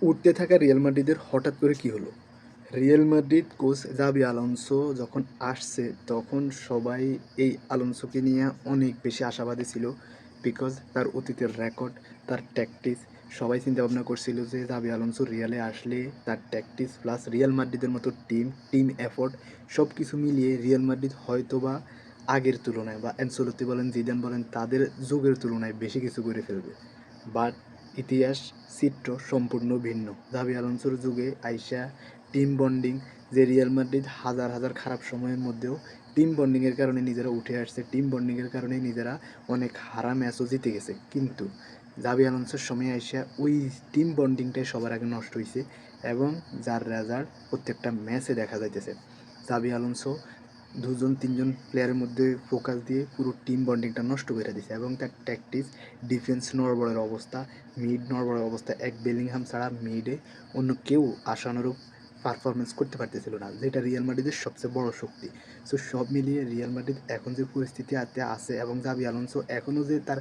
উঠতে থাকা রিয়াল মাদ্রিদের হঠাৎ করে কি হলো? Real Madrid coach Xabi Alonso যখন আসছে, তখন সবাই এই আলোনসোকে নিয়ে অনেক বেশি আশাবাদী ছিল। বিকজ তার অতীতের রেকর্ড, তার ট্যাকটিক্স, সবাই চিন্তা ভাবনা করছিল যে জাবি আলোনসো রিয়ালে আসলে তার ট্যাকটিক্স প্লাস রিয়াল মাদ্রিদের মতো টিম এফোর্ট সব কিছু মিলিয়ে রিয়াল মাদ্রিদ হয়তোবা আগের তুলনায় বা অ্যানসেলোতি বলেন, জিদান বলেন, তাদের যুগের তুলনায় বেশি কিছু করে ফেলবে। বাট ইতিহাস চিত্র সম্পূর্ণ ভিন্ন। জাভি আলোনসোর যুগে আইসা টিম বন্ডিং, যে রিয়াল মাদ্রিদ হাজার হাজার খারাপ সময়ের মধ্যেও টিম বন্ডিংয়ের কারণে নিজেরা উঠে আসছে, টিম বন্ডিংয়ের কারণে নিজেরা অনেক হারা ম্যাচও জিতে গেছে। কিন্তু জাভি আলোনসোর সময় আইসা ওই টিম বন্ডিংটাই সবার আগে নষ্ট হয়েছে এবং যার রেজাল্ট প্রত্যেকটা ম্যাচে দেখা যাইতেছে। জাভি আলোনসো দুজন তিনজন প্লেয়ারের মধ্যে ফোকাস দিয়ে পুরো টিম বন্ডিংটা নষ্ট করে দিছে এবং তার ট্যাকটিক্স, ডিফেন্স নড়বড়ের অবস্থা, মিড নড়বড়ের অবস্থা, এক বেলিংহাম ছাড়া মিডে অন্য কেউ আশানুরূপ পারফরমেন্স করতে পারতেছিল না, যেটা রিয়াল মাদ্রিদের সবচেয়ে বড় শক্তি। সো সব মিলিয়ে রিয়াল মাদ্রিদ এখন যে পরিস্থিতিতে আছে এবং জাভি আলোনসো এখনও যে তার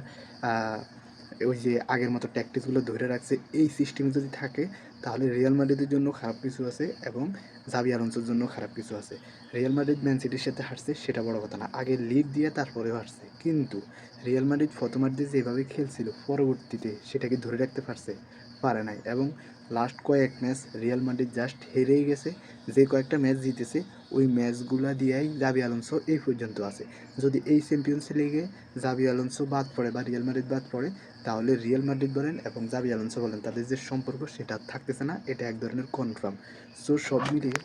ওই যে আগের মতো ট্যাকটিক্সগুলো ধরে রাখছে, এই সিস্টেমে যদি থাকে তাহলে রিয়াল মাদ্রিদের জন্য খারাপ কিছু আছে এবং জাভি আলোনসোর জন্য খারাপ কিছু আছে। রিয়াল মাদ্রিদ ম্যান সিটির সাথে হারছে সেটা বড় কথা না, আগে লিড দিয়ে তারপরেও হারছে, কিন্তু রিয়াল মাদ্রিদ প্রথমার্ধে যেভাবে খেলছিল পরবর্তীতে সেটাকে ধরে রাখতে পারে নাই এবং লাস্ট কয়েক ম্যাচ রিয়াল মাদ্রিদ জাস্ট হেরেই গেছে। যে কয়েকটা ম্যাচ জিতেছে ওই ম্যাচগুলা দিয়েই জাভি আলোনসো এই পর্যন্ত আছে। যদি এই চ্যাম্পিয়ন্স লিগে জাভি আলোনসো বাদ পড়ে বা রিয়াল মাদ্রিদ বাদ পড়ে, তাহলে রিয়াল মাদ্রিদ বলেন এবং জাভি আলোনসো বলেন তাদের যে সম্পর্ক সেটা থাকতেছে না, এটা এক ধরনের কনফার্ম। সো সব মিলিয়ে